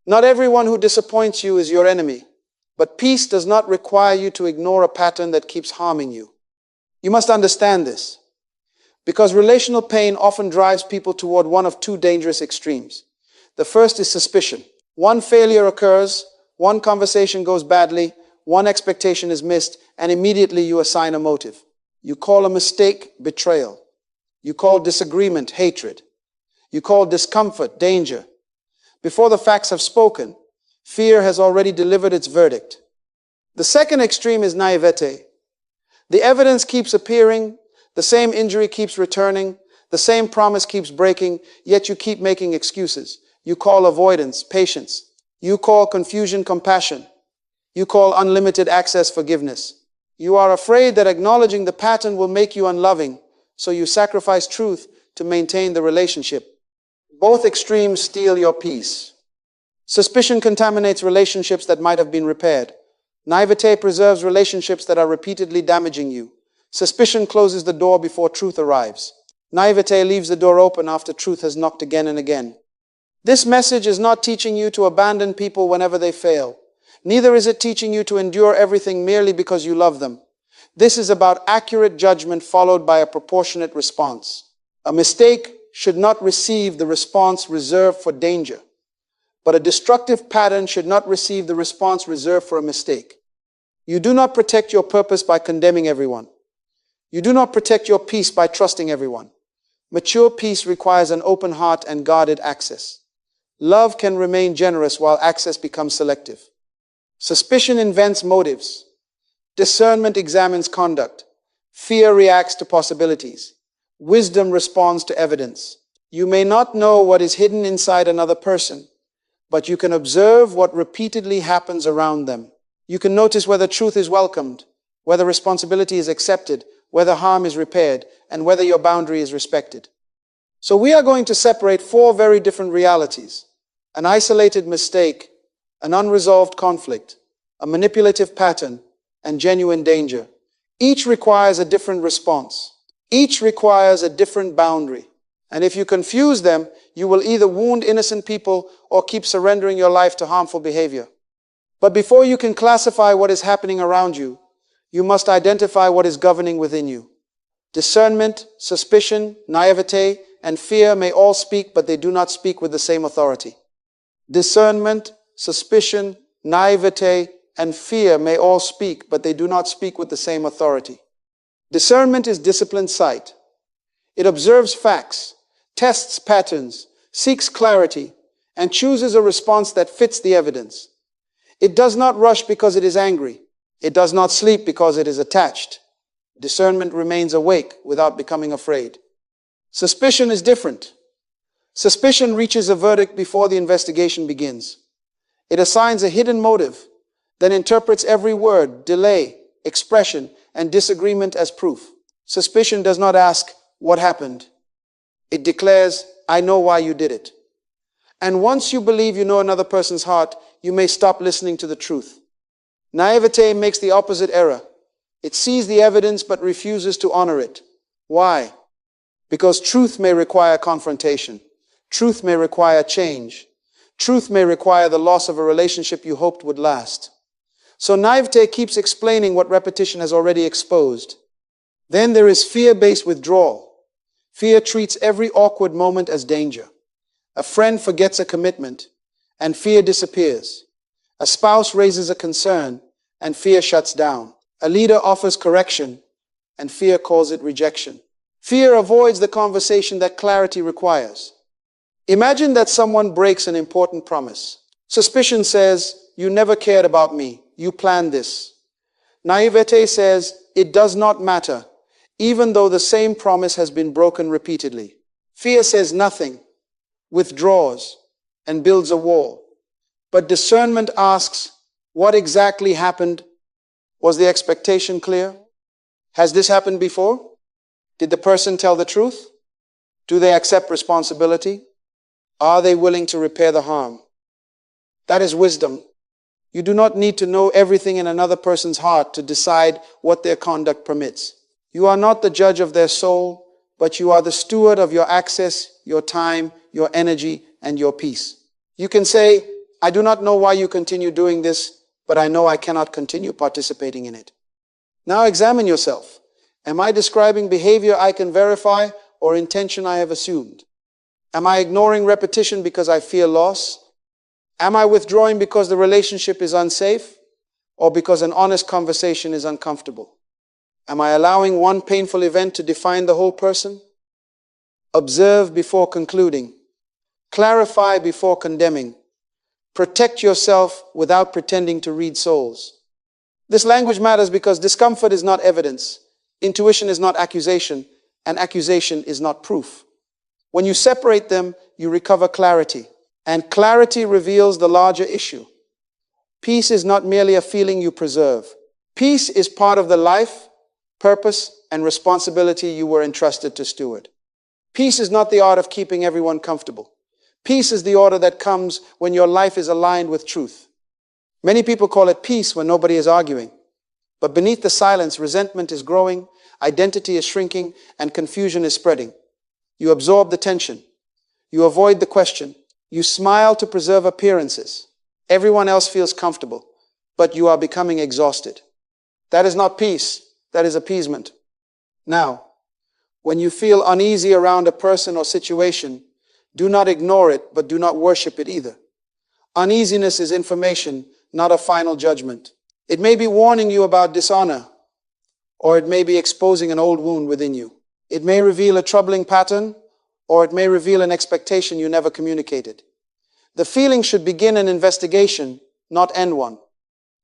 Not everyone who disappoints you is your enemy, but peace does not require you to ignore a pattern that keeps harming you. You must understand this, because relational pain often drives people toward one of two dangerous extremes. The first is suspicion. One failure occurs, one conversation goes badly, one expectation is missed, and immediately you assign a motive. You call a mistake betrayal. You call disagreement hatred. You call discomfort danger. Before the facts have spoken, fear has already delivered its verdict. The second extreme is naivete. The evidence keeps appearing, the same injury keeps returning, the same promise keeps breaking, yet you keep making excuses. You call avoidance patience. You call confusion compassion. You call unlimited access forgiveness. You are afraid that acknowledging the pattern will make you unloving, so you sacrifice truth to maintain the relationship. Both extremes steal your peace. Suspicion contaminates relationships that might have been repaired. Naivete preserves relationships that are repeatedly damaging you. Suspicion closes the door before truth arrives. Naivete leaves the door open after truth has knocked again and again. This message is not teaching you to abandon people whenever they fail. Neither is it teaching you to endure everything merely because you love them. This is about accurate judgment followed by a proportionate response. A mistake should not receive the response reserved for danger, but a destructive pattern should not receive the response reserved for a mistake. You do not protect your purpose by condemning everyone. You do not protect your peace by trusting everyone. Mature peace requires an open heart and guarded access. Love can remain generous while access becomes selective. Suspicion invents motives. Discernment examines conduct. Fear reacts to possibilities. Wisdom responds to evidence. You may not know what is hidden inside another person, but you can observe what repeatedly happens around them. You can notice whether truth is welcomed, whether responsibility is accepted, whether harm is repaired, and whether your boundary is respected. So we are going to separate four very different realities: an isolated mistake, an unresolved conflict, a manipulative pattern, and genuine danger. Each requires a different response. Each requires a different boundary. And if you confuse them, you will either wound innocent people or keep surrendering your life to harmful behavior. But before you can classify what is happening around you, you must identify what is governing within you. Discernment, suspicion, naivete, and fear may all speak, but they do not speak with the same authority. Discernment, suspicion, naivete, and fear may all speak, but they do not speak with the same authority. Discernment is disciplined sight. It observes facts, tests patterns, seeks clarity, and chooses a response that fits the evidence. It does not rush because it is angry. It does not sleep because it is attached. Discernment remains awake without becoming afraid. Suspicion is different. Suspicion reaches a verdict before the investigation begins. It assigns a hidden motive, then interprets every word, delay, expression, and disagreement as proof. Suspicion does not ask, "What happened?" It declares, "I know why you did it." And once you believe you know another person's heart, you may stop listening to the truth. Naivete makes the opposite error. It sees the evidence but refuses to honor it. Why? Because truth may require confrontation. Truth may require change. Truth may require the loss of a relationship you hoped would last. So naivete keeps explaining what repetition has already exposed. Then there is fear-based withdrawal. Fear treats every awkward moment as danger. A friend forgets a commitment, and fear disappears. A spouse raises a concern, and fear shuts down. A leader offers correction, and fear calls it rejection. Fear avoids the conversation that clarity requires. Imagine that someone breaks an important promise. Suspicion says, "You never cared about me. You planned this." Naivete says, "It does not matter, even though the same promise has been broken repeatedly." Fear says nothing, withdraws, and builds a wall. But discernment asks, what exactly happened? Was the expectation clear? Has this happened before? Did the person tell the truth? Do they accept responsibility? Are they willing to repair the harm? That is wisdom. You do not need to know everything in another person's heart to decide what their conduct permits. You are not the judge of their soul, but you are the steward of your access, your time, your energy, and your peace. You can say, I do not know why you continue doing this, but I know I cannot continue participating in it. Now examine yourself. Am I describing behavior I can verify or intention I have assumed? Am I ignoring repetition because I fear loss? Am I withdrawing because the relationship is unsafe or because an honest conversation is uncomfortable? Am I allowing one painful event to define the whole person? Observe before concluding. Clarify before condemning. Protect yourself without pretending to read souls. This language matters because discomfort is not evidence, intuition is not accusation, and accusation is not proof. When you separate them, you recover clarity, and clarity reveals the larger issue. Peace is not merely a feeling you preserve. Peace is part of the life, purpose, and responsibility you were entrusted to steward. Peace is not the art of keeping everyone comfortable. Peace is the order that comes when your life is aligned with truth. Many people call it peace when nobody is arguing. But beneath the silence, resentment is growing, identity is shrinking, and confusion is spreading. You absorb the tension. You avoid the question. You smile to preserve appearances. Everyone else feels comfortable, but you are becoming exhausted. That is not peace, that is appeasement. Now, when you feel uneasy around a person or situation, do not ignore it, but do not worship it either. Uneasiness is information, not a final judgment. It may be warning you about dishonor, or it may be exposing an old wound within you. It may reveal a troubling pattern, or it may reveal an expectation you never communicated. The feeling should begin an investigation, not end one.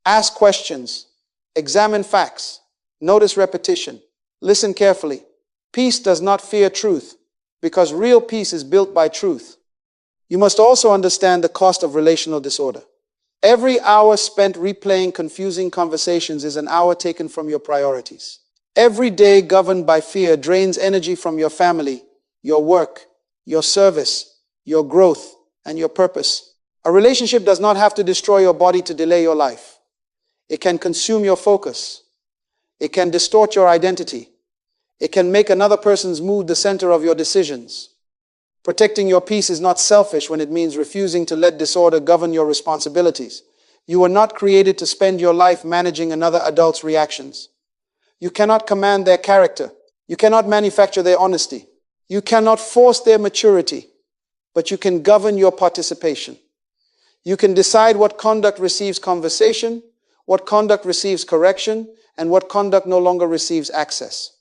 Ask questions. Examine facts. Notice repetition. Listen carefully. Peace does not fear truth, because real peace is built by truth. You must also understand the cost of relational disorder. Every hour spent replaying confusing conversations is an hour taken from your priorities. Every day governed by fear drains energy from your family, your work, your service, your growth, and your purpose. A relationship does not have to destroy your body to delay your life. It can consume your focus. It can distort your identity. It can make another person's mood the center of your decisions. Protecting your peace is not selfish when it means refusing to let disorder govern your responsibilities. You were not created to spend your life managing another adult's reactions. You cannot command their character. You cannot manufacture their honesty. You cannot force their maturity, but you can govern your participation. You can decide what conduct receives conversation, what conduct receives correction, and what conduct no longer receives access.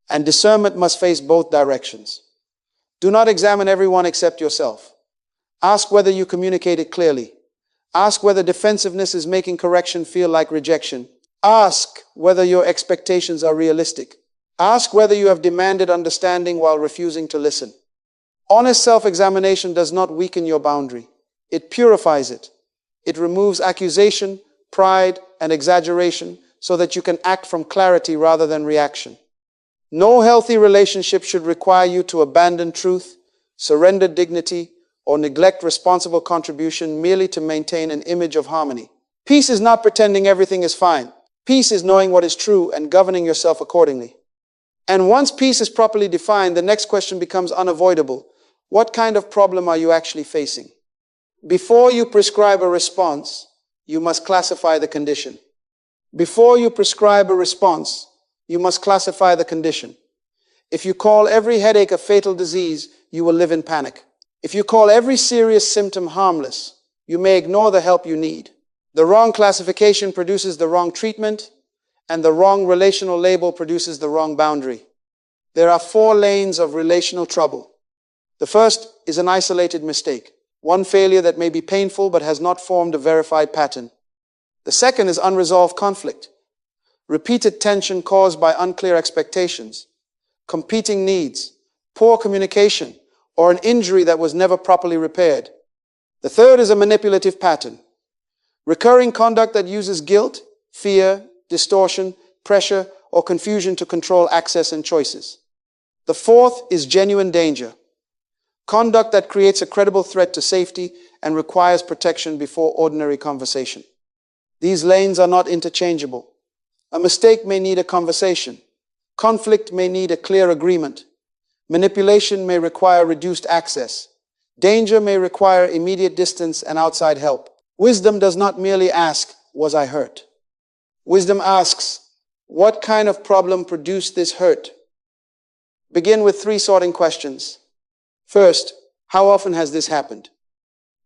And discernment must face both directions. Do not examine everyone except yourself. Ask whether you communicated clearly. Ask whether defensiveness is making correction feel like rejection. Ask whether your expectations are realistic. Ask whether you have demanded understanding while refusing to listen. Honest self-examination does not weaken your boundary. It purifies it. It removes accusation, pride, and exaggeration so that you can act from clarity rather than reaction. No healthy relationship should require you to abandon truth, surrender dignity, or neglect responsible contribution merely to maintain an image of harmony. Peace is not pretending everything is fine. Peace is knowing what is true and governing yourself accordingly. And once peace is properly defined, the next question becomes unavoidable. What kind of problem are you actually facing? Before you prescribe a response, you must classify the condition. Before you prescribe a response, you must classify the condition. If you call every headache a fatal disease, you will live in panic. If you call every serious symptom harmless, you may ignore the help you need. The wrong classification produces the wrong treatment, and the wrong relational label produces the wrong boundary. There are 4 lanes of relational trouble. The first is an isolated mistake, one failure that may be painful but has not formed a verified pattern. The second is unresolved conflict, repeated tension caused by unclear expectations, competing needs, poor communication, or an injury that was never properly repaired. The third is a manipulative pattern, recurring conduct that uses guilt, fear, distortion, pressure, or confusion to control access and choices. The fourth is genuine danger, conduct that creates a credible threat to safety and requires protection before ordinary conversation. These lanes are not interchangeable. A mistake may need a conversation. Conflict may need a clear agreement. Manipulation may require reduced access. Danger may require immediate distance and outside help. Wisdom does not merely ask, "Was I hurt?" Wisdom asks, "What kind of problem produced this hurt?" Begin with 3 sorting questions. First, how often has this happened?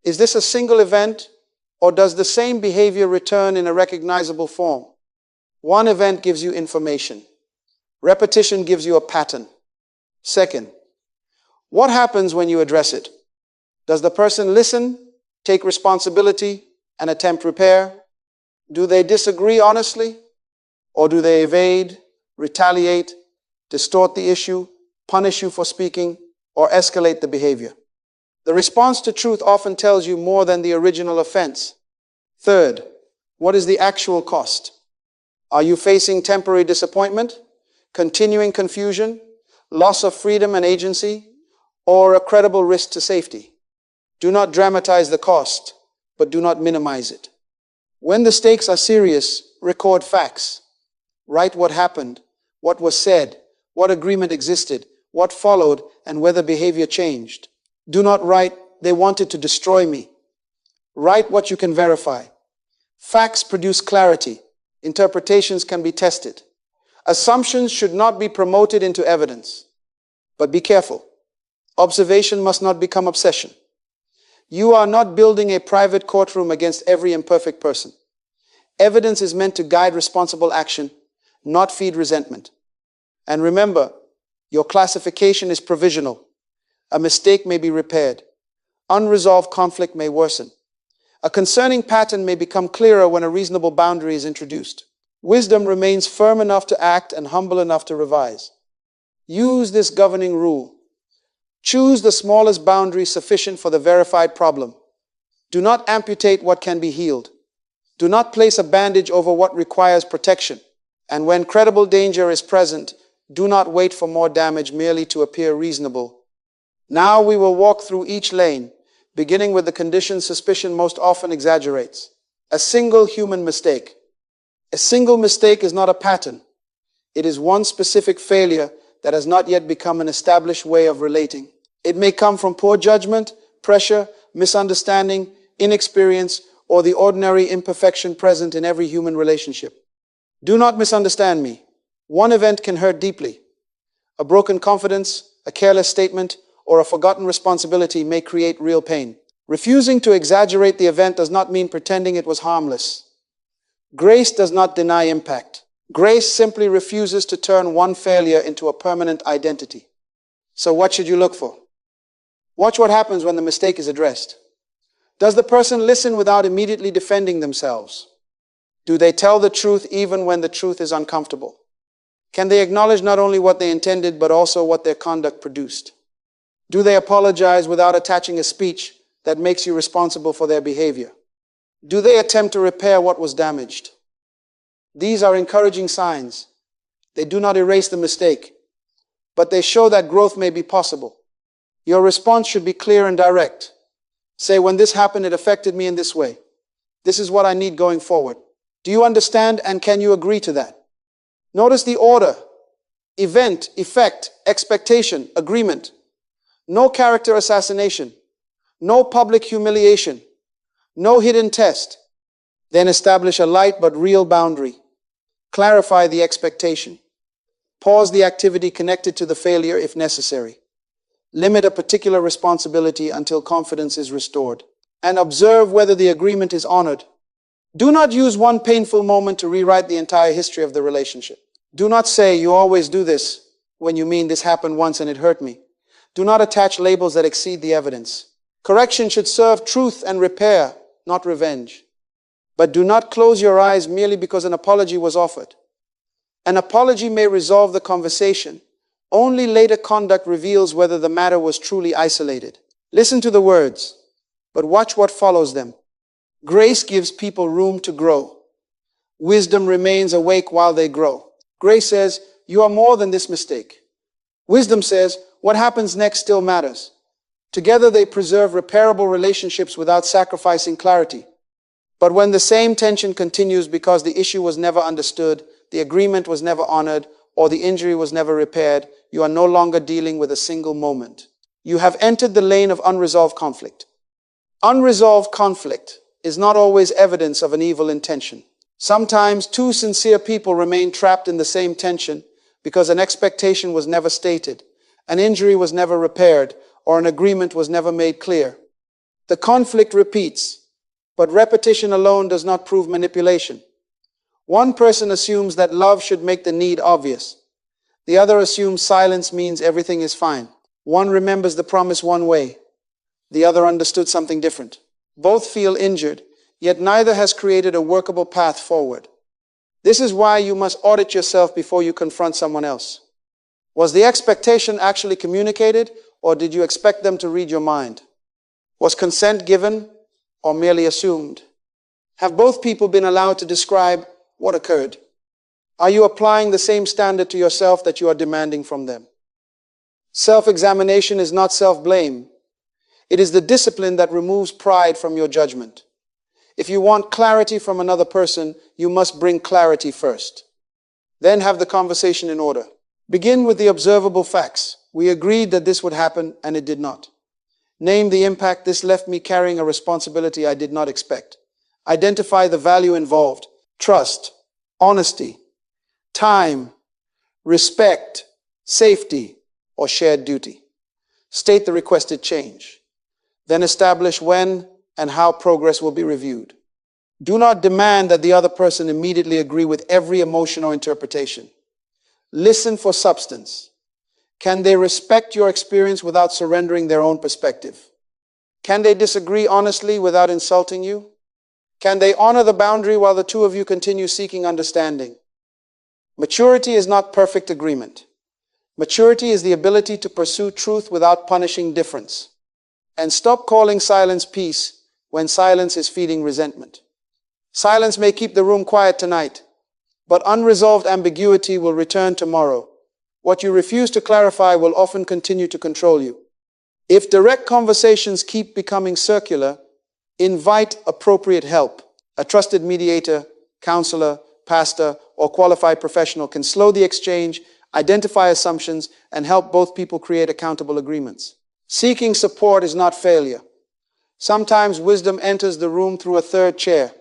Is this a single event, or does the same behavior return in a recognizable form? One event gives you information. Repetition gives you a pattern. Second, what happens when you address it? Does the person listen, take responsibility, and attempt repair? Do they disagree honestly? Or do they evade, retaliate, distort the issue, punish you for speaking, or escalate the behavior? The response to truth often tells you more than the original offense. Third, what is the actual cost? Are you facing temporary disappointment, continuing confusion, loss of freedom and agency, or a credible risk to safety? Do not dramatize the cost, but do not minimize it. When the stakes are serious, record facts. Write what happened, what was said, what agreement existed, what followed, and whether behavior changed. Do not write, "They wanted to destroy me." Write what you can verify. Facts produce clarity. Interpretations can be tested. Assumptions should not be promoted into evidence. But be careful. Observation must not become obsession. You are not building a private courtroom against every imperfect person. Evidence is meant to guide responsible action, not feed resentment. And remember, your classification is provisional. A mistake may be repaired. Unresolved conflict may worsen. A concerning pattern may become clearer when a reasonable boundary is introduced. Wisdom remains firm enough to act and humble enough to revise. Use this governing rule. Choose the smallest boundary sufficient for the verified problem. Do not amputate what can be healed. Do not place a bandage over what requires protection. And when credible danger is present, do not wait for more damage merely to appear reasonable. Now we will walk through each lane, beginning with the condition suspicion most often exaggerates. A single human mistake. A single mistake is not a pattern. It is one specific failure that has not yet become an established way of relating. It may come from poor judgment, pressure, misunderstanding, inexperience, or the ordinary imperfection present in every human relationship. Do not misunderstand me. One event can hurt deeply. A broken confidence, a careless statement, or a forgotten responsibility may create real pain. Refusing to exaggerate the event does not mean pretending it was harmless. Grace does not deny impact. Grace simply refuses to turn one failure into a permanent identity. So what should you look for? Watch what happens when the mistake is addressed. Does the person listen without immediately defending themselves? Do they tell the truth even when the truth is uncomfortable? Can they acknowledge not only what they intended but also what their conduct produced? Do they apologize without attaching a speech that makes you responsible for their behavior? Do they attempt to repair what was damaged? These are encouraging signs. They do not erase the mistake, but they show that growth may be possible. Your response should be clear and direct. Say, "When this happened, it affected me in this way. This is what I need going forward." Do you understand and can you agree to that? Notice the order: event, effect, expectation, agreement. No character assassination. No public humiliation. No hidden test. Then establish a light but real boundary. Clarify the expectation. Pause the activity connected to the failure if necessary. Limit a particular responsibility until confidence is restored. And observe whether the agreement is honored. Do not use one painful moment to rewrite the entire history of the relationship. Do not say, "You always do this," when you mean, "This happened once and it hurt me." Do not attach labels that exceed the evidence. Correction should serve truth and repair, not revenge. But do not close your eyes merely because an apology was offered. An apology may resolve the conversation. Only later conduct reveals whether the matter was truly isolated. Listen to the words, but watch what follows them. Grace gives people room to grow. Wisdom remains awake while they grow. Grace says, "You are more than this mistake." Wisdom says, "What happens next still matters." Together they preserve repairable relationships without sacrificing clarity. But when the same tension continues because the issue was never understood, the agreement was never honored, or the injury was never repaired, you are no longer dealing with a single moment. You have entered the lane of unresolved conflict. Unresolved conflict is not always evidence of an evil intention. Sometimes two sincere people remain trapped in the same tension because an expectation was never stated, an injury was never repaired, or an agreement was never made clear. The conflict repeats, but repetition alone does not prove manipulation. One person assumes that love should make the need obvious. The other assumes silence means everything is fine. One remembers the promise one way. The other understood something different. Both feel injured, yet neither has created a workable path forward. This is why you must audit yourself before you confront someone else. Was the expectation actually communicated, or did you expect them to read your mind? Was consent given, or merely assumed? Have both people been allowed to describe what occurred? Are you applying the same standard to yourself that you are demanding from them? Self-examination is not self-blame. It is the discipline that removes pride from your judgment. If you want clarity from another person, you must bring clarity first. Then have the conversation in order. Begin with the observable facts. We agreed that this would happen, and it did not. Name the impact. This left me carrying a responsibility I did not expect. Identify the value involved. Trust, honesty, time, respect, safety, or shared duty. State the requested change. Then establish when and how progress will be reviewed. Do not demand that the other person immediately agree with every emotion or interpretation. Listen for substance. Can they respect your experience without surrendering their own perspective? Can they disagree honestly without insulting you? Can they honor the boundary while the two of you continue seeking understanding? Maturity is not perfect agreement. Maturity is the ability to pursue truth without punishing difference. And stop calling silence peace when silence is feeding resentment. Silence may keep the room quiet tonight, but unresolved ambiguity will return tomorrow. What you refuse to clarify will often continue to control you. If direct conversations keep becoming circular, invite appropriate help. A trusted mediator, counselor, pastor, or qualified professional can slow the exchange, identify assumptions, and help both people create accountable agreements. Seeking support is not failure. Sometimes wisdom enters the room through a third chair.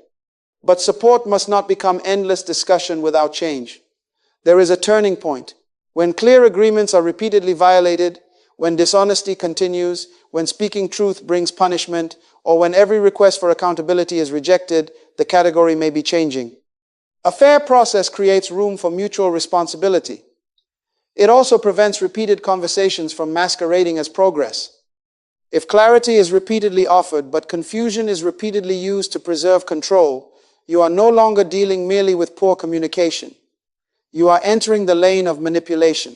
But support must not become endless discussion without change. There is a turning point. When clear agreements are repeatedly violated, when dishonesty continues, when speaking truth brings punishment, or when every request for accountability is rejected, the category may be changing. A fair process creates room for mutual responsibility. It also prevents repeated conversations from masquerading as progress. If clarity is repeatedly offered, but confusion is repeatedly used to preserve control, you are no longer dealing merely with poor communication. You are entering the lane of manipulation.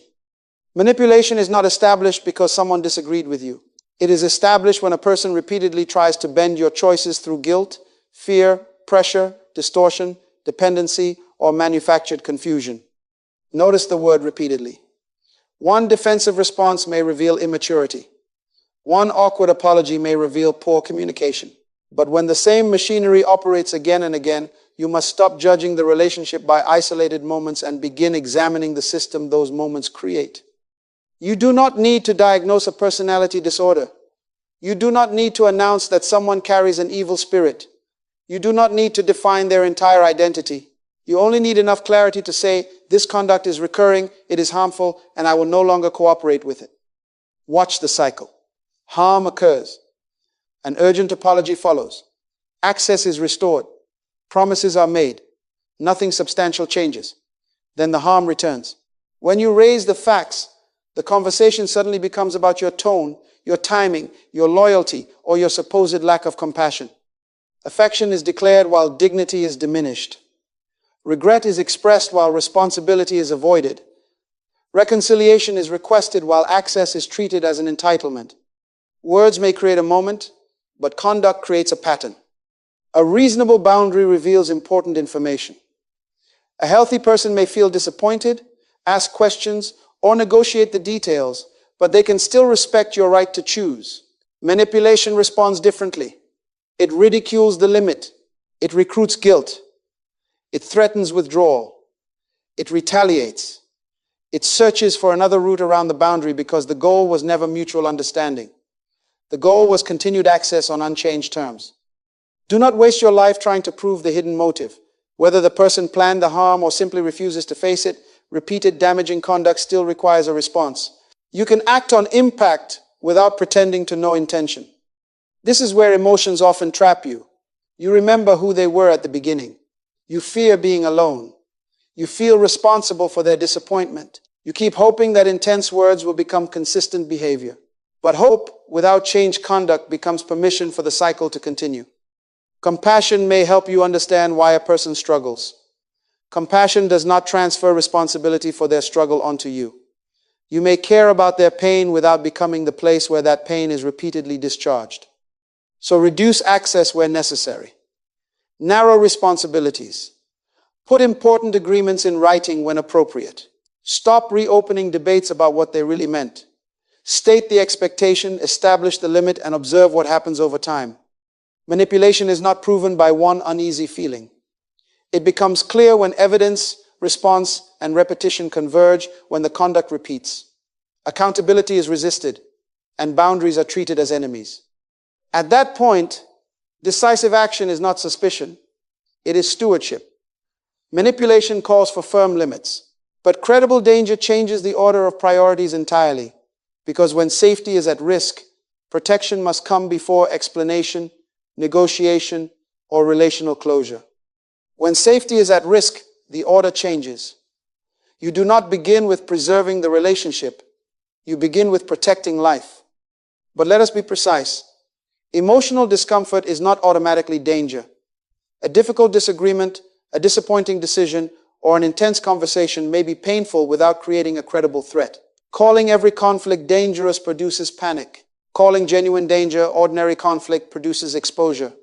Manipulation is not established because someone disagreed with you. It is established when a person repeatedly tries to bend your choices through guilt, fear, pressure, distortion, dependency, or manufactured confusion. Notice the word repeatedly. One defensive response may reveal immaturity. One awkward apology may reveal poor communication. But when the same machinery operates again and again, you must stop judging the relationship by isolated moments and begin examining the system those moments create. You do not need to diagnose a personality disorder. You do not need to announce that someone carries an evil spirit. You do not need to define their entire identity. You only need enough clarity to say, this conduct is recurring, it is harmful, and I will no longer cooperate with it. Watch the cycle. Harm occurs. An urgent apology follows. Access is restored. Promises are made. Nothing substantial changes. Then the harm returns. When you raise the facts, the conversation suddenly becomes about your tone, your timing, your loyalty, or your supposed lack of compassion. Affection is declared while dignity is diminished. Regret is expressed while responsibility is avoided. Reconciliation is requested while access is treated as an entitlement. Words may create a moment, but conduct creates a pattern. A reasonable boundary reveals important information. A healthy person may feel disappointed, ask questions, or negotiate the details, but they can still respect your right to choose. Manipulation responds differently. It ridicules the limit. It recruits guilt. It threatens withdrawal. It retaliates. It searches for another route around the boundary because the goal was never mutual understanding. The goal was continued access on unchanged terms. Do not waste your life trying to prove the hidden motive. Whether the person planned the harm or simply refuses to face it, repeated damaging conduct still requires a response. You can act on impact without pretending to know intention. This is where emotions often trap you. You remember who they were at the beginning. You fear being alone. You feel responsible for their disappointment. You keep hoping that intense words will become consistent behavior. But hope without changed conduct becomes permission for the cycle to continue. Compassion may help you understand why a person struggles. Compassion does not transfer responsibility for their struggle onto you. You may care about their pain without becoming the place where that pain is repeatedly discharged. So reduce access where necessary. Narrow responsibilities. Put important agreements in writing when appropriate. Stop reopening debates about what they really meant. State the expectation, establish the limit, and observe what happens over time. Manipulation is not proven by one uneasy feeling. It becomes clear when evidence, response, and repetition converge, when the conduct repeats. Accountability is resisted, and boundaries are treated as enemies. At that point, decisive action is not suspicion, it is stewardship. Manipulation calls for firm limits, but credible danger changes the order of priorities entirely, because when safety is at risk, protection must come before explanation, negotiation, or relational closure. When safety is at risk, the order changes. You do not begin with preserving the relationship, you begin with protecting life. But let us be precise. Emotional discomfort is not automatically danger. A difficult disagreement, a disappointing decision, or an intense conversation may be painful without creating a credible threat. Calling every conflict dangerous produces panic. Calling genuine danger ordinary conflict produces exposure.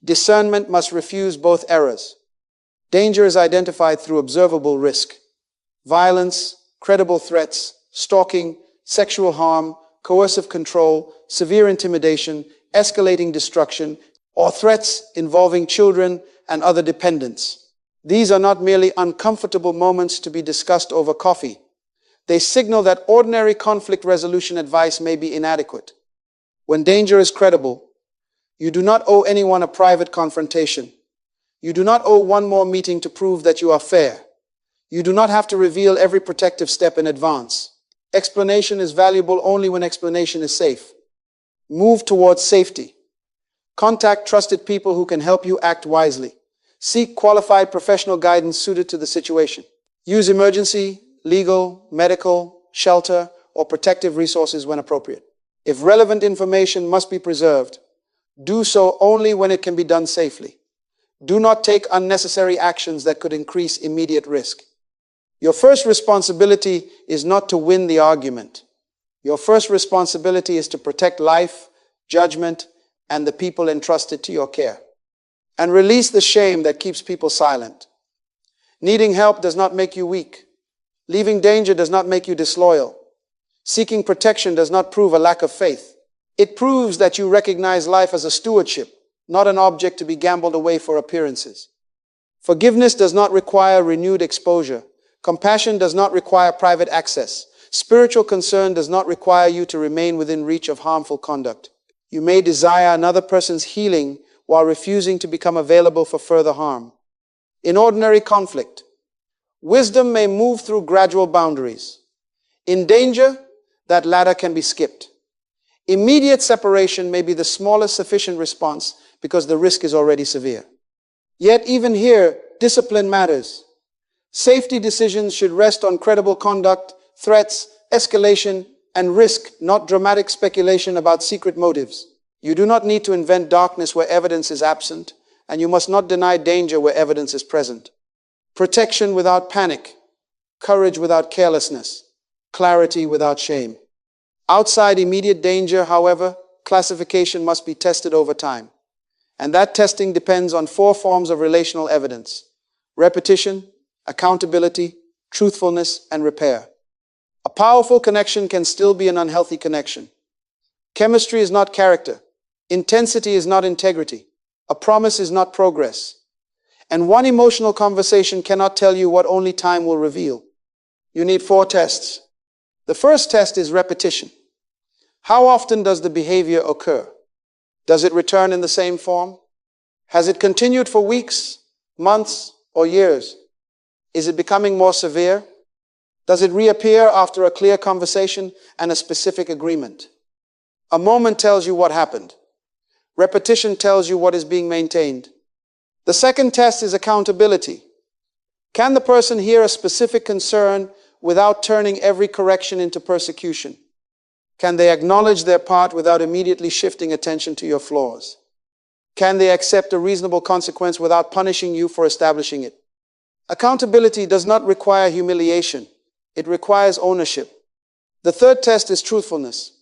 Discernment must refuse both errors. Danger is identified through observable risk. Violence, credible threats, stalking, sexual harm, coercive control, severe intimidation, escalating destruction, or threats involving children and other dependents. These are not merely uncomfortable moments to be discussed over coffee. They signal that ordinary conflict resolution advice may be inadequate. When danger is credible, you do not owe anyone a private confrontation. You do not owe one more meeting to prove that you are fair. You do not have to reveal every protective step in advance. Explanation is valuable only when explanation is safe. Move towards safety. Contact trusted people who can help you act wisely. Seek qualified professional guidance suited to the situation. Use emergency, legal, medical, shelter, or protective resources when appropriate. If relevant information must be preserved, do so only when it can be done safely. Do not take unnecessary actions that could increase immediate risk. Your first responsibility is not to win the argument. Your first responsibility is to protect life, judgment, and the people entrusted to your care. And release the shame that keeps people silent. Needing help does not make you weak. Leaving danger does not make you disloyal. Seeking protection does not prove a lack of faith. It proves that you recognize life as a stewardship, not an object to be gambled away for appearances. Forgiveness does not require renewed exposure. Compassion does not require private access. Spiritual concern does not require you to remain within reach of harmful conduct. You may desire another person's healing while refusing to become available for further harm. In ordinary conflict, wisdom may move through gradual boundaries. In danger, that ladder can be skipped. Immediate separation may be the smallest sufficient response because the risk is already severe. Yet even here, discipline matters. Safety decisions should rest on credible conduct, threats, escalation, and risk, not dramatic speculation about secret motives. You do not need to invent darkness where evidence is absent, and you must not deny danger where evidence is present. Protection without panic, courage without carelessness, clarity without shame. Outside immediate danger, however, classification must be tested over time. And that testing depends on 4 forms of relational evidence: repetition, accountability, truthfulness, and repair. A powerful connection can still be an unhealthy connection. Chemistry is not character. Intensity is not integrity. A promise is not progress. And one emotional conversation cannot tell you what only time will reveal. You need 4 tests. The first test is repetition. How often does the behavior occur? Does it return in the same form? Has it continued for weeks, months, or years? Is it becoming more severe? Does it reappear after a clear conversation and a specific agreement? A moment tells you what happened. Repetition tells you what is being maintained. The second test is accountability. Can the person hear a specific concern without turning every correction into persecution? Can they acknowledge their part without immediately shifting attention to your flaws? Can they accept a reasonable consequence without punishing you for establishing it? Accountability does not require humiliation. It requires ownership. The third test is truthfulness.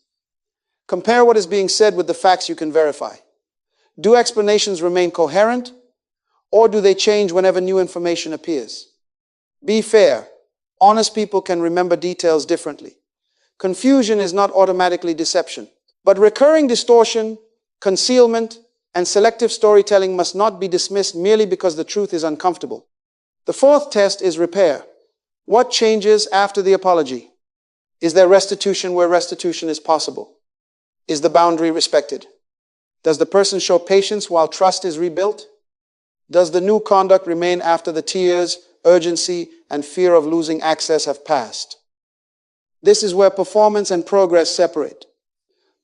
Compare what is being said with the facts you can verify. Do explanations remain coherent, or do they change whenever new information appears? Be fair. Honest people can remember details differently. Confusion is not automatically deception, but recurring distortion, concealment, and selective storytelling must not be dismissed merely because the truth is uncomfortable. The fourth test is repair. What changes after the apology? Is there restitution where restitution is possible? Is the boundary respected? Does the person show patience while trust is rebuilt? Does the new conduct remain after the tears, urgency, and fear of losing access have passed? This is where performance and progress separate.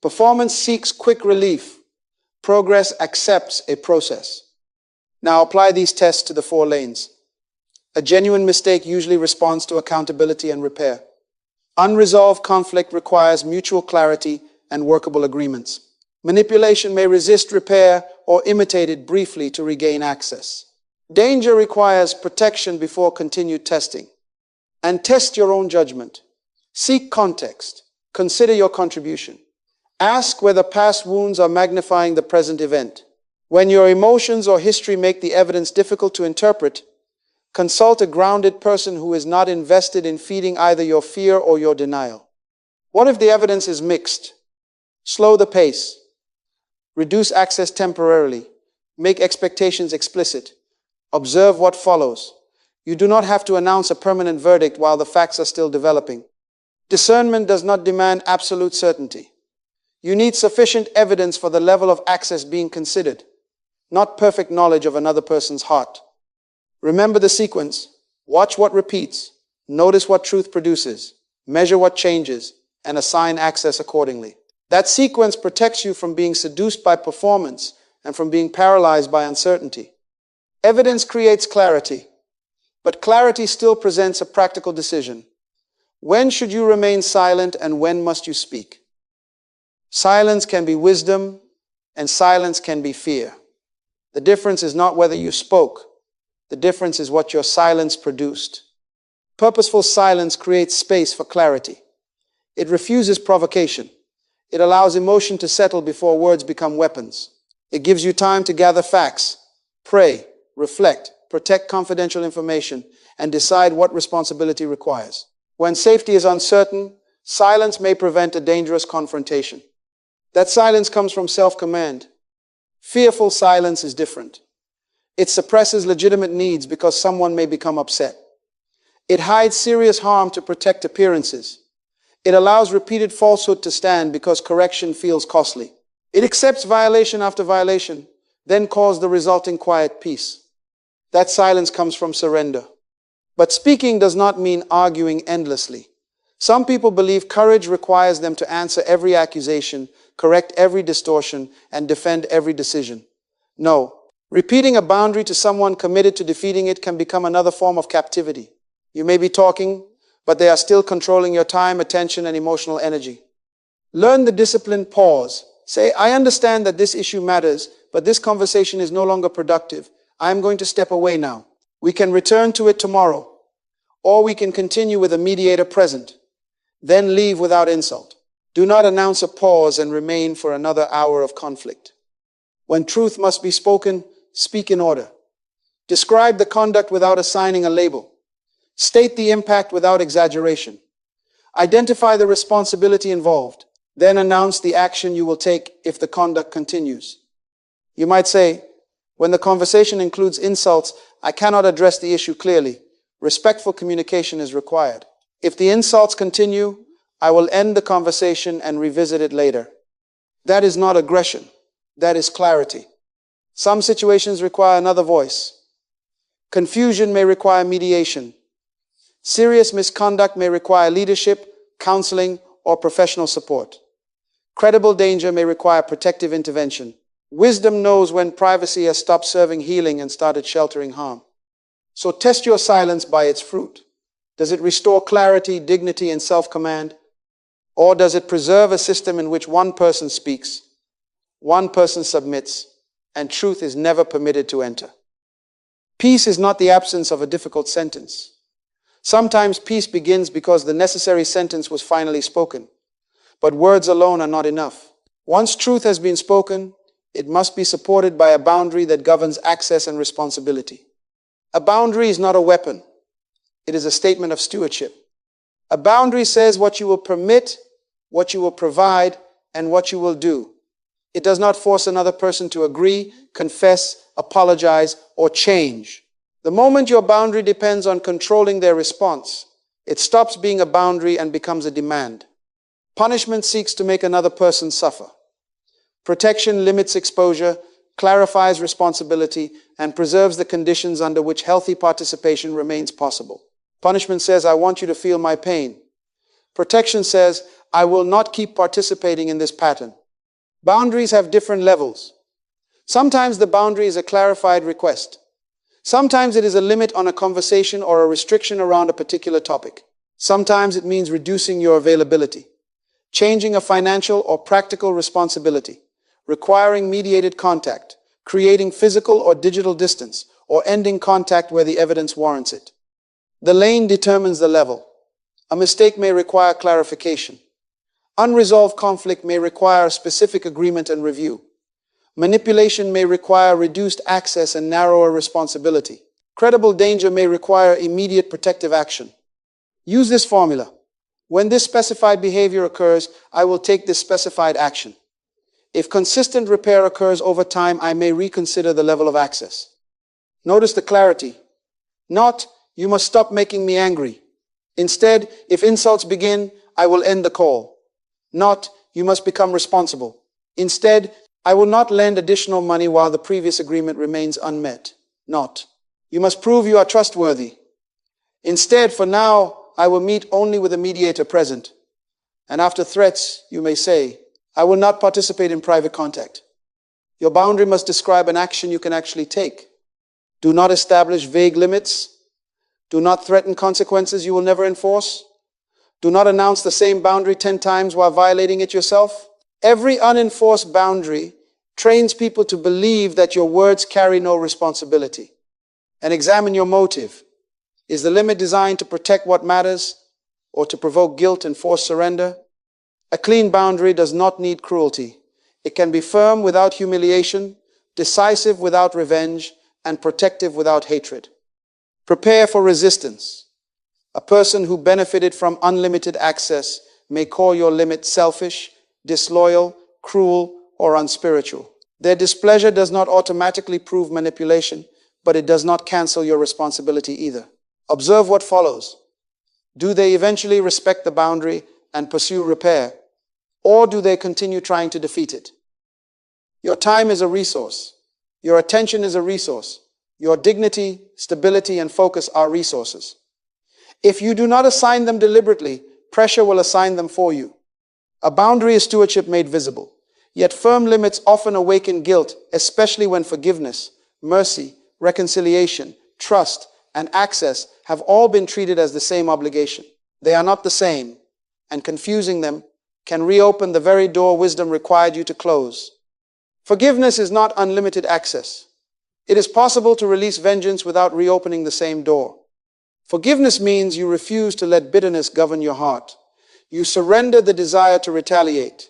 Performance seeks quick relief. Progress accepts a process. Now apply these tests to the 4 lanes. A genuine mistake usually responds to accountability and repair. Unresolved conflict requires mutual clarity and workable agreements. Manipulation may resist repair or imitate it briefly to regain access. Danger requires protection before continued testing. And test your own judgment. Seek context. Consider your contribution. Ask whether past wounds are magnifying the present event. When your emotions or history make the evidence difficult to interpret, consult a grounded person who is not invested in feeding either your fear or your denial. What if the evidence is mixed? Slow the pace. Reduce access temporarily. Make expectations explicit. Observe what follows. You do not have to announce a permanent verdict while the facts are still developing. Discernment does not demand absolute certainty. You need sufficient evidence for the level of access being considered, not perfect knowledge of another person's heart. Remember the sequence. Watch what repeats. Notice what truth produces. Measure what changes, and assign access accordingly. That sequence protects you from being seduced by performance and from being paralyzed by uncertainty. Evidence creates clarity, but clarity still presents a practical decision. When should you remain silent and when must you speak? Silence can be wisdom and silence can be fear. The difference is not whether you spoke. The difference is what your silence produced. Purposeful silence creates space for clarity. It refuses provocation. It allows emotion to settle before words become weapons. It gives you time to gather facts, pray, reflect, protect confidential information, and decide what responsibility requires. When safety is uncertain, silence may prevent a dangerous confrontation. That silence comes from self-command. Fearful silence is different. It suppresses legitimate needs because someone may become upset. It hides serious harm to protect appearances. It allows repeated falsehood to stand because correction feels costly. It accepts violation after violation, then calls the resulting quiet peace. That silence comes from surrender. But speaking does not mean arguing endlessly. Some people believe courage requires them to answer every accusation, correct every distortion, and defend every decision. No. Repeating a boundary to someone committed to defeating it can become another form of captivity. You may be talking, but they are still controlling your time, attention, and emotional energy. Learn the disciplined pause. Say, I understand that this issue matters, but this conversation is no longer productive. I am going to step away now. We can return to it tomorrow, or we can continue with a mediator present. Then leave without insult. Do not announce a pause and remain for another hour of conflict. When truth must be spoken, speak in order. Describe the conduct without assigning a label. State the impact without exaggeration. Identify the responsibility involved. Then announce the action you will take if the conduct continues. You might say, when the conversation includes insults, I cannot address the issue clearly. Respectful communication is required. If the insults continue, I will end the conversation and revisit it later. That is not aggression. That is clarity. Some situations require another voice. Confusion may require mediation. Serious misconduct may require leadership, counseling, or professional support. Credible danger may require protective intervention. Wisdom knows when privacy has stopped serving healing and started sheltering harm. So test your silence by its fruit. Does it restore clarity, dignity, and self-command? Or does it preserve a system in which one person speaks, one person submits, and truth is never permitted to enter? Peace is not the absence of a difficult sentence. Sometimes peace begins because the necessary sentence was finally spoken. But words alone are not enough. Once truth has been spoken, it must be supported by a boundary that governs access and responsibility. A boundary is not a weapon. It is a statement of stewardship. A boundary says what you will permit, what you will provide, and what you will do. It does not force another person to agree, confess, apologize, or change. The moment your boundary depends on controlling their response, it stops being a boundary and becomes a demand. Punishment seeks to make another person suffer. Protection limits exposure, clarifies responsibility, and preserves the conditions under which healthy participation remains possible. Punishment says, I want you to feel my pain. Protection says, I will not keep participating in this pattern. Boundaries have different levels. Sometimes the boundary is a clarified request. Sometimes it is a limit on a conversation or a restriction around a particular topic. Sometimes it means reducing your availability, changing a financial or practical responsibility, requiring mediated contact, creating physical or digital distance, or ending contact where the evidence warrants it. The lane determines the level. A mistake may require clarification. Unresolved conflict may require specific agreement and review. Manipulation may require reduced access and narrower responsibility. Credible danger may require immediate protective action. Use this formula. When this specified behavior occurs, I will take this specified action. If consistent repair occurs over time, I may reconsider the level of access. Notice the clarity. Not, you must stop making me angry. Instead, if insults begin, I will end the call. Not, you must become responsible. Instead, I will not lend additional money while the previous agreement remains unmet. Not, you must prove you are trustworthy. Instead, for now, I will meet only with a mediator present. And after threats, you may say, I will not participate in private contact. Your boundary must describe an action you can actually take. Do not establish vague limits. Do not threaten consequences you will never enforce. Do not announce the same boundary 10 times while violating it yourself. Every unenforced boundary trains people to believe that your words carry no responsibility. And examine your motive. Is the limit designed to protect what matters or to provoke guilt and force surrender? A clean boundary does not need cruelty. It can be firm without humiliation, decisive without revenge, and protective without hatred. Prepare for resistance. A person who benefited from unlimited access may call your limit selfish, disloyal, cruel, or unspiritual. Their displeasure does not automatically prove manipulation, but it does not cancel your responsibility either. Observe what follows. Do they eventually respect the boundary and pursue repair, or do they continue trying to defeat it? Your time is a resource. Your attention is a resource. Your dignity, stability, and focus are resources. If you do not assign them deliberately, pressure will assign them for you. A boundary is stewardship made visible. Yet firm limits often awaken guilt, especially when forgiveness, mercy, reconciliation, trust, and access have all been treated as the same obligation. They are not the same, and confusing them can reopen the very door wisdom required you to close. Forgiveness is not unlimited access. It is possible to release vengeance without reopening the same door. Forgiveness means you refuse to let bitterness govern your heart. You surrender the desire to retaliate.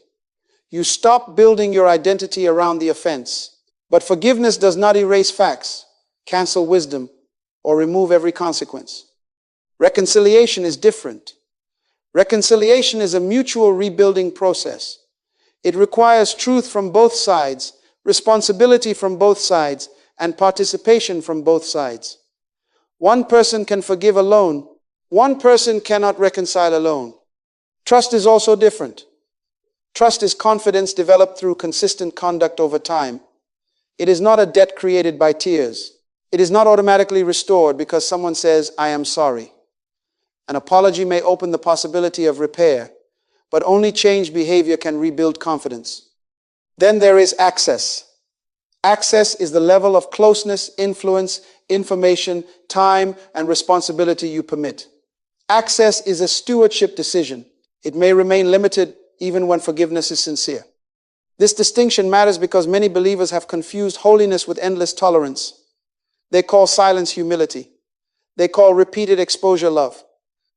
You stop building your identity around the offense. But forgiveness does not erase facts, cancel wisdom, or remove every consequence. Reconciliation is different. Reconciliation is a mutual rebuilding process. It requires truth from both sides, responsibility from both sides, and participation from both sides. One person can forgive alone, One person cannot reconcile alone. Trust is also different. Trust is confidence developed through consistent conduct over time. It is not a debt created by tears. It is not automatically restored because someone says, "I am sorry." An apology may open the possibility of repair, but only changed behavior can rebuild confidence. Then there is access. Access is the level of closeness, influence, information, time, and responsibility you permit. Access is a stewardship decision. It may remain limited even when forgiveness is sincere. This distinction matters because many believers have confused holiness with endless tolerance. They call silence humility. They call repeated exposure love.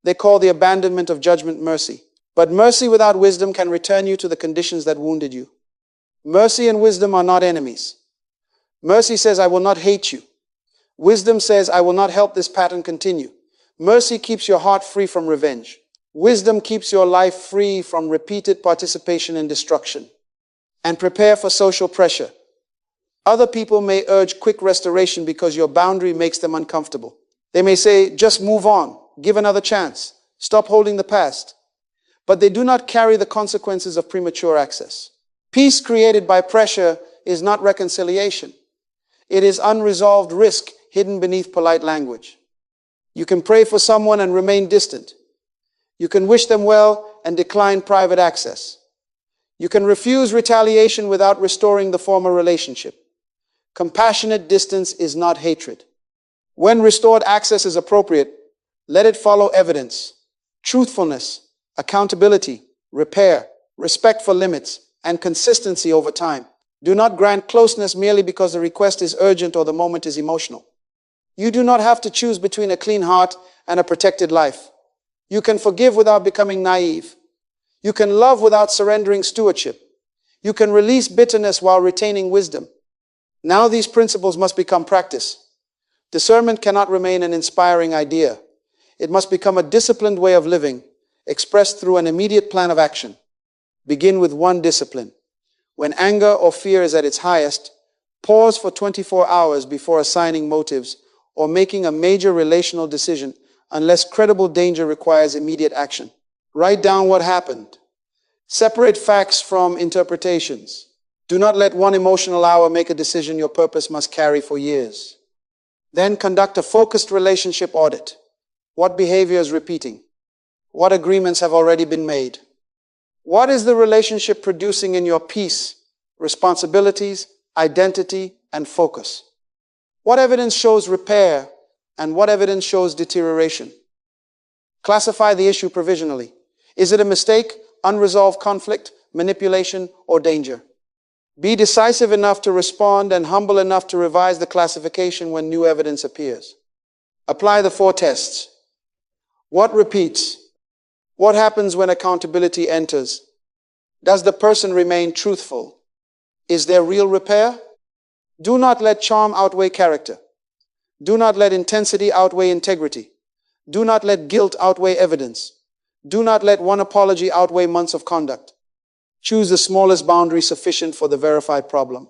They call the abandonment of judgment mercy. But mercy without wisdom can return you to the conditions that wounded you. Mercy and wisdom are not enemies. Mercy says, "I will not hate you." Wisdom says, "I will not help this pattern continue." Mercy keeps your heart free from revenge. Wisdom keeps your life free from repeated participation in destruction. And prepare for social pressure. Other people may urge quick restoration because your boundary makes them uncomfortable. They may say, "Just move on, give another chance, stop holding the past." But they do not carry the consequences of premature access. Peace created by pressure is not reconciliation. It is unresolved risk hidden beneath polite language. You can pray for someone and remain distant. You can wish them well and decline private access. You can refuse retaliation without restoring the former relationship. Compassionate distance is not hatred. When restored access is appropriate, let it follow evidence, truthfulness, accountability, repair, respect for limits, and consistency over time. Do not grant closeness merely because the request is urgent or the moment is emotional. You do not have to choose between a clean heart and a protected life. You can forgive without becoming naive. You can love without surrendering stewardship. You can release bitterness while retaining wisdom. Now these principles must become practice. Discernment cannot remain an inspiring idea. It must become a disciplined way of living, expressed through an immediate plan of action. Begin with one discipline. When anger or fear is at its highest, pause for 24 hours before assigning motives or making a major relational decision unless credible danger requires immediate action. Write down what happened. Separate facts from interpretations. Do not let one emotional hour make a decision your purpose must carry for years. Then conduct a focused relationship audit. What behavior is repeating? What agreements have already been made? What is the relationship producing in your peace, responsibilities, identity, and focus? What evidence shows repair and what evidence shows deterioration? Classify the issue provisionally. Is it a mistake, unresolved conflict, manipulation, or danger? Be decisive enough to respond and humble enough to revise the classification when new evidence appears. Apply the 4 tests. What repeats? What happens when accountability enters? Does the person remain truthful? Is there real repair? Do not let charm outweigh character. Do not let intensity outweigh integrity. Do not let guilt outweigh evidence. Do not let one apology outweigh months of conduct. Choose the smallest boundary sufficient for the verified problem.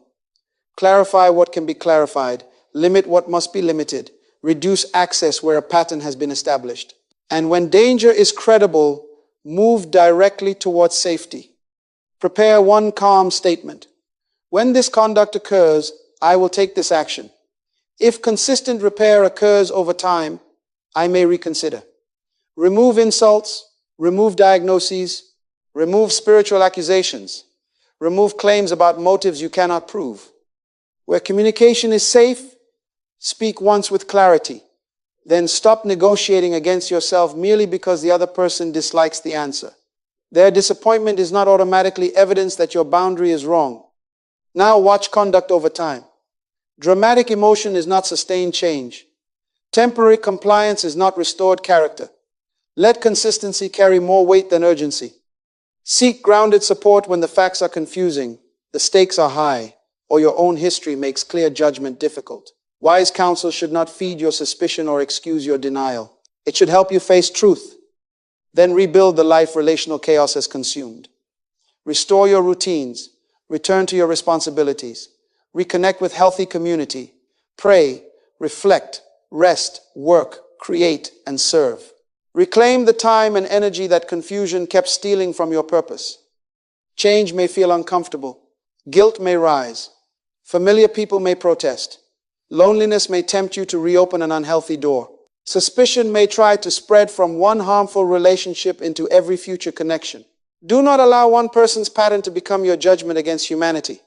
Clarify what can be clarified. Limit what must be limited. Reduce access where a pattern has been established. And when danger is credible, move directly towards safety. Prepare one calm statement. When this conduct occurs, I will take this action. If consistent repair occurs over time, I may reconsider. Remove insults, remove diagnoses, remove spiritual accusations, remove claims about motives you cannot prove. Where communication is safe, speak once with clarity. Then stop negotiating against yourself merely because the other person dislikes the answer. Their disappointment is not automatically evidence that your boundary is wrong. Now watch conduct over time. Dramatic emotion is not sustained change. Temporary compliance is not restored character. Let consistency carry more weight than urgency. Seek grounded support when the facts are confusing, the stakes are high, or your own history makes clear judgment difficult. Wise counsel should not feed your suspicion or excuse your denial. It should help you face truth. Then rebuild the life relational chaos has consumed. Restore your routines. Return to your responsibilities. Reconnect with healthy community. Pray, reflect, rest, work, create, and serve. Reclaim the time and energy that confusion kept stealing from your purpose. Change may feel uncomfortable. Guilt may rise. Familiar people may protest. Loneliness may tempt you to reopen an unhealthy door. Suspicion may try to spread from one harmful relationship into every future connection. Do not allow one person's pattern to become your judgment against humanity.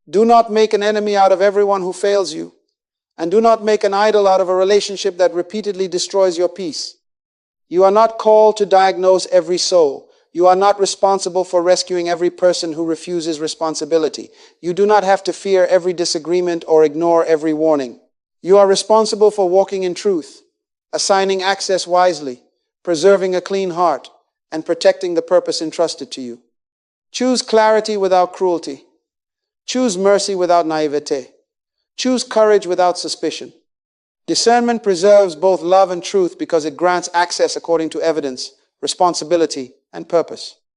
Do not make an enemy out of everyone who fails you, and do not make an idol out of a relationship that repeatedly destroys your peace. You are not called to diagnose every soul. You are not responsible for rescuing every person who refuses responsibility. You do not have to fear every disagreement or ignore every warning. You are responsible for walking in truth, assigning access wisely, preserving a clean heart, and protecting the purpose entrusted to you. Choose clarity without cruelty. Choose mercy without naivete. Choose courage without suspicion. Discernment preserves both love and truth because it grants access according to evidence, responsibility, and purpose.